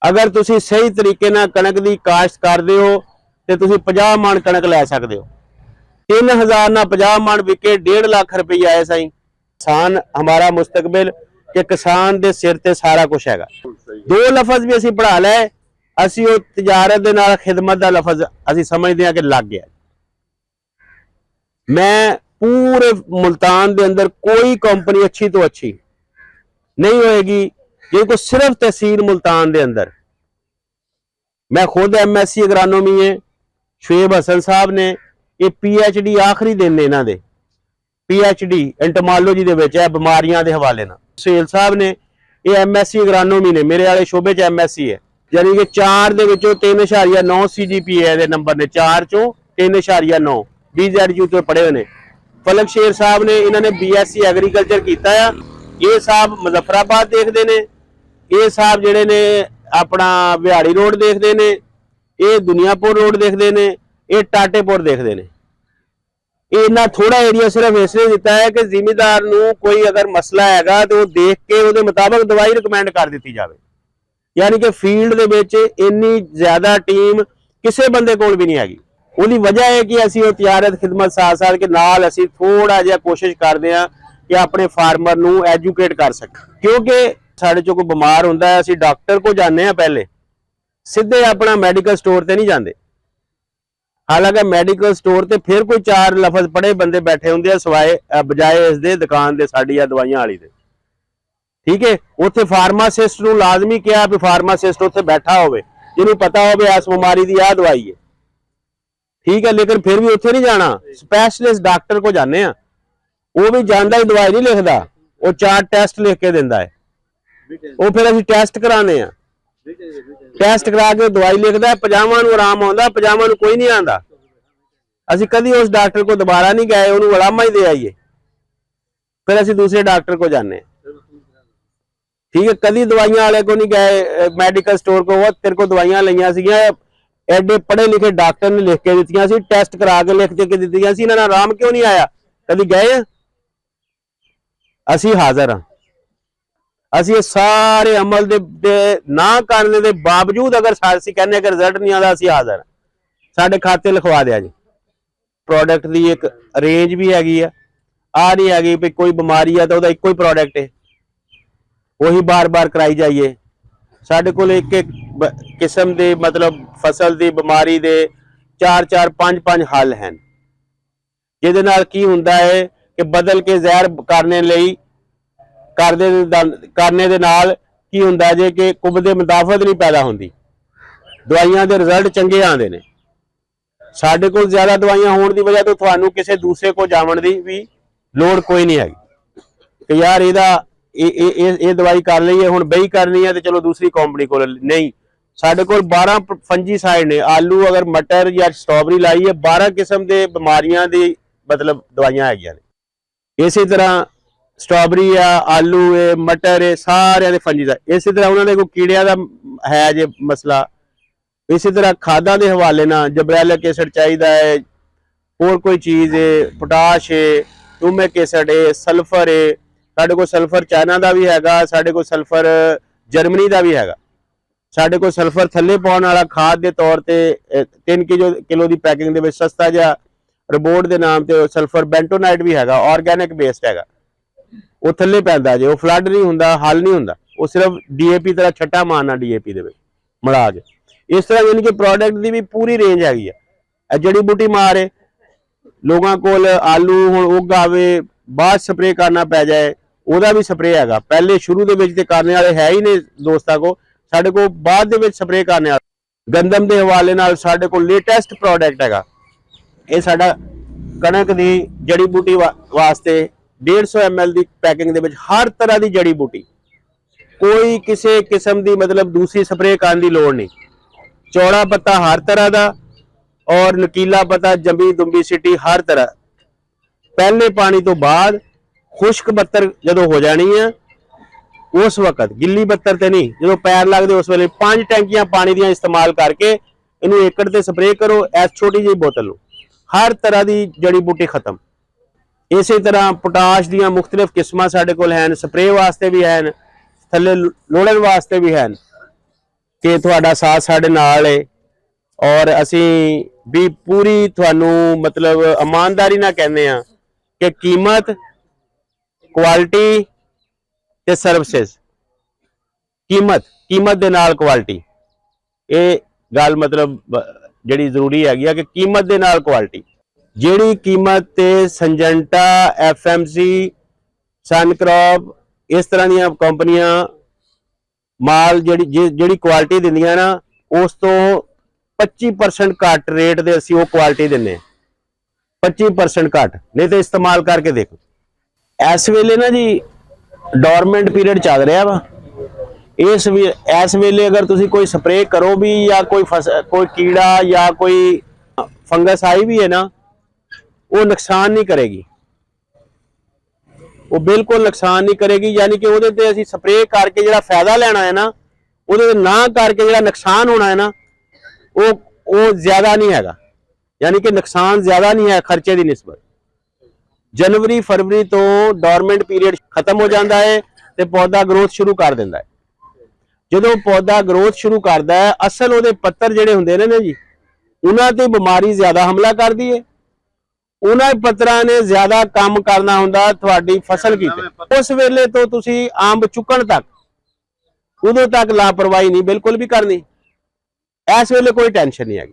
अगर तुसी सही तरीके नाल कणक दी काश्त करदे हो ते तुसी 50 मन कणक लै सकदे हो। 3000 ना 50 मन विके 1.5 लाख रुपया है साईं। किसान हमारा मुस्तकबिल कि किसान दे सिर ते सारा कुछ हैगा। दो लफज भी असीं पढ़ा लै, असीं वो तजारत दे नाल खिदमत दा लफज असीं समझदे हां कि लग गया। मैं पूरे मुल्तान दे अंदर कोई कंपनी अच्छी तो अच्छी नहीं होएगी जिनको सिर्फ तहसील मुल्तान दे अंदर। मैं खुद MSc एग्रानोमी है, शुएब हसन साहब ने ये PhD आखिरी दिन ने इन्हां दे PhD एंटोमोलॉजी दे विच है बीमारियां दे हवाले नाल। सुहेल साहब ने ये MSc एग्रानोमी ने, मेरे वाले शोबे च MSc है, यानी कि 4 दे विचों 3.9 CGPA दे नंबर ने, 4 चों 3.9 BZU तो पढ़े हुए ने। फलक शेर साहब ने इन्होंने BSc एग्रीकल्चर किया है। ये साहब मुजफ्फराबाद देखते हैं, ये साहब जिहड़े ने अपना बिहाड़ी रोड देखते हैं, ये दुनियापुर रोड देखते हैं, ये टाटेपुर देखते हैं। इन्ना थोड़ा एरिया सिर्फ इसलिए दिता है कि जिमीदार नूं कोई अगर मसला हैगा तो वो देख के उसके मुताबिक दवाई रिकमेंड कर दी जाए। यानी कि फील्ड दे विच इन्नी ज्यादा टीम किसी बंदे कोल भी नहीं हैगी। उसकी वजह है कि असीं वो तिजारत खिदमत साथ साथ के नाल असीं थोड़ा जिहा कोशिश करते हैं कि अपने फार्मर नूं एजुकेट कर सकें। क्योंकि साढ़े चों कोई बीमार हुंदा है, असीं डॉक्टर को जाने हैं, पहले सीधे अपना मैडिकल स्टोर ते नहीं जाते। हालांकि मैडिकल स्टोर ते फिर कोई 4 लफज पढ़े बंदे बैठे होंगे सवाए बजाए इसके दुकान के साड़ी या दवाइयां वाली दे। ठीक है, उत्थे फार्मासिस्ट नूं लाजमी किया भी फार्मासिस्ट उत्थे बैठा होवे जिन्होंने पता हो इस बीमारी की यह दवाई है। ठीक है, लेकिन फिर भी उत्थे नहीं जाना, स्पैशलिस्ट डॉक्टर को जाने हैं। वो भी जाता ही दवाई नहीं लिखता, वो 4 टेस्ट लिख के दिंदा है। वो फिर असीं टेस्ट कराने हैं, टेस्ट करा के दवाई लिखता है। 50 नूं आराम आउंदा, 50 नूं कोई नहीं आंदा। असीं कदी उस डॉक्टर को दोबारा नहीं गए, उन्होंने वलामा ही दे आइए, फिर असीं दूसरे डॉक्टर को जाने। ठीक है, कदी दवाइयां वाले को नहीं गए, मेडिकल स्टोर को, वो तेरे को दवाइयां लईयां सीगियां, एडे पढ़े लिखे डॉक्टर ने लिख के दित्तियां सी, टेस्ट करा के लिख के दित्तियां सी, इन्हां दा आराम क्यों नहीं आया? कदी गए? असीं हाज़र हां। असीं सारे अमल दे ना करने के बावजूद अगर असीं कहने कि रिजल्ट नहीं आता, असीं हाज़र हां। साडे खाते लिखवा दिया जी। प्रोडक्ट की एक रेंज भी हैगी है, आ नहीं हैगी भी कोई बीमारी है तो उसका इक्को ही प्रोडक्ट है, वही बार बार कराई जाइए। साडे कोल एक एक किस्म के मतलब फसल की बीमारी के 4-4 5-5 हल हैं, जिहदे नाल की हुंदा है कि बदल के जहर करने लई करने दे नाल की हुंदा जे कि कुबदे मुदाफत नहीं पैदा होंदी, दवाइयां दे रिजल्ट चंगे आंदे ने। साडे कोल ज्यादा दवाइयां होने की वजह तो तुहानू किसी दूसरे को जावन की भी लोड़ कोई नहीं हैगी कि यार ये दवाई कर ली है, हुण बही करनी है तो चलो दूसरी कंपनी को नहीं। साडे कोल 12 फंजीसाइड ने। आलू अगर मटर या स्ट्रॉबेरी लाई है, 12 किस्म के बीमारियां दी मतलब दवाइयां हैगियां ने। इसी तरह स्ट्रॉबेरी है, आलू है, मटर है, सारे फंजीसाइड। इसी तरह उन्होंने कोई कीड़िया का है जे मसला। इसी तरह खादा के हवाले ना जबरैलिक एसिड चाहिए, और कोई चीज़ है, पोटाश है, ह्यूमिक एसिड है, सल्फर है। साढ़े को सल्फर चाइना का भी हैगा, साढ़े को सल्फर जर्मनी का भी हैगा। साढ़े को सल्फर थले पाने वाला खाद के तौर पर 3 किलो की पैकिंग के सस्ता जहा रिबोर्ड के नाम से सल्फर बेंटोनाइट भी हैगा, ऑर्गैनिक बेस्ड हैगा। वो थले पैंदा जे, वो फ्लड नहीं हुंदा, हल नहीं हुंदा, वो सिर्फ DAP तरह छट्टा मारना DAP दे मिला के। इस तरह यानी कि प्रोडक्ट की भी पूरी रेंज हैगी है। जड़ी बूटी मार है, लोगों को आलू हुण उग आवे बाद स्प्रे करना पै जाए, वह भी स्प्रे हैगा। पहले शुरू के करने वाले है ही नहीं दोस्तों को, साढ़े को बाद दे स्प्रे करने वाले। गंदम के हवाले नाल साढ़े को लेटेस्ट प्रोडक्ट हैगा। ये साडा कणक की जड़ी बूटी वास्ते 150 ml की पैकिंग दे विच हर तरह की जड़ी बूटी, कोई किसी किस्म की मतलब दूसरी स्प्रे करने की लोड़ नहीं। चौड़ा पत्ता हर तरह का और नकीला पत्ता जंबी दुंबी सिटी हर तरह। पहले पानी तो बाद खुश्क बत्तर जो हो जानी है उस वक्त, गिली बत्तर ते नहीं, जो पैर लगते उस वेले 5 टैंकियां पानी दियां इस्तेमाल करके इनू एकड़ ते स्प्रे करो। इस छोटी जी बोतल हर तरह की जड़ी बूटी खत्म। इसी तरह पोटाश दियां मुख्तलिफ किस्मां साडे कोल हैं, स्प्रे वास्ते भी हैं, थले लोड़न वास्ते भी हैं। ਕਿ ਤੁਹਾਡਾ ਸਾਥ ਸਾਡੇ ਨਾਲ ਹੈ ਔਰ ਅਸੀਂ ਵੀ ਪੂਰੀ ਤੁਹਾਨੂੰ ਮਤਲਬ ਇਮਾਨਦਾਰੀ ਨਾਲ ਕਹਿੰਦੇ ਆ ਕਿ ਕੀਮਤ, ਕੁਆਲਿਟੀ ਤੇ ਸਰਵਿਸਿਜ਼, ਕੀਮਤ ਦੇ ਨਾਲ ਕੁਆਲਿਟੀ, ਇਹ ਗੱਲ ਮਤਲਬ ਜਿਹੜੀ ਜ਼ਰੂਰੀ ਹੈਗੀ ਆ ਕਿ ਕੀਮਤ ਦੇ ਨਾਲ ਕੁਆਲਿਟੀ। ਜਿਹੜੀ ਕੀਮਤ ਤੇ ਸੰਜੰਟਾ, FMC, ਸਨਕ੍ਰੌਪ ਇਸ ਤਰ੍ਹਾਂ ਦੀਆਂ ਕੰਪਨੀਆਂ ਮਾਲ ਜਿਹੜੀ ਕੁਆਲਿਟੀ ਦਿੰਦੀਆਂ ਨਾ, ਉਸ ਤੋਂ 25% ਘੱਟ ਰੇਟ ਦੇ ਅਸੀਂ ਉਹ ਕੁਆਲਿਟੀ ਦਿੰਨੇ 25% ਘੱਟ। ਨਹੀਂ ਤੇ ਇਸਤੇਮਾਲ ਕਰਕੇ ਦੇਖੋ। ਇਸ ਵੇਲੇ ਨਾ ਜੀ ਡੋਰਮੈਂਟ ਪੀਰੀਅਡ ਚੱਲ ਰਿਹਾ ਵਾ। ਇਸ ਵੇਲੇ ਅਗਰ ਤੁਸੀਂ ਕੋਈ ਸਪਰੇਅ ਕਰੋ ਵੀ ਜਾਂ ਕੋਈ ਕੀੜਾ ਜਾਂ ਕੋਈ ਫੰਗਸ ਆਈ ਵੀ ਹੈ ਨਾ, ਉਹ ਨੁਕਸਾਨ ਨਹੀਂ ਕਰੇਗੀ, ਉਹ ਬਿਲਕੁਲ ਨੁਕਸਾਨ ਨਹੀਂ ਕਰੇਗੀ। ਯਾਨੀ ਕਿ ਉਹਦੇ ਤੇ ਅਸੀਂ ਸਪਰੇਅ ਕਰਕੇ ਜਿਹੜਾ ਫਾਇਦਾ ਲੈਣਾ ਹੈ ਨਾ, ਉਹਦੇ ਨਾ ਕਰਕੇ ਜਿਹੜਾ ਨੁਕਸਾਨ ਹੋਣਾ ਹੈ ਨਾ, ਉਹ ਜ਼ਿਆਦਾ ਨਹੀਂ ਹੈਗਾ। ਯਾਨੀ ਕਿ ਨੁਕਸਾਨ ਜ਼ਿਆਦਾ ਨਹੀਂ ਹੈ ਖਰਚੇ ਦੀ ਨਿਸਬਤ। ਜਨਵਰੀ ਫਰਵਰੀ ਤੋਂ ਡੋਰਮੈਂਟ ਪੀਰੀਅਡ ਖਤਮ ਹੋ ਜਾਂਦਾ ਹੈ ਤੇ ਪੌਦਾ ਗਰੋਥ ਸ਼ੁਰੂ ਕਰ ਦਿੰਦਾ ਹੈ। ਜਦੋਂ ਪੌਦਾ ਗਰੋਥ ਸ਼ੁਰੂ ਕਰਦਾ ਹੈ, ਅਸਲ ਉਹਦੇ ਪੱਤਰ ਜਿਹੜੇ ਹੁੰਦੇ ਨੇ ਜੀ, ਉਹਨਾਂ ਤੇ ਬਿਮਾਰੀ ਜ਼ਿਆਦਾ ਹਮਲਾ ਕਰਦੀ ਹੈ। ਉਹਨਾਂ ਪੱਤਰਾਂ ਨੇ ਜ਼ਿਆਦਾ ਕੰਮ ਕਰਨਾ ਹੁੰਦਾ ਤੁਹਾਡੀ ਫਸਲ ਕੀਤੇ। ਉਸ ਵੇਲੇ ਤੋਂ ਤੁਸੀਂ ਅੰਬ ਚੁੱਕਣ ਤੱਕ, ਉਦੋਂ ਤੱਕ ਲਾਪਰਵਾਹੀ ਨਹੀਂ ਬਿਲਕੁਲ ਵੀ ਕਰਨੀ। ਇਸ ਵੇਲੇ ਕੋਈ ਟੈਨਸ਼ਨ ਨਹੀਂ ਹੈਗੀ।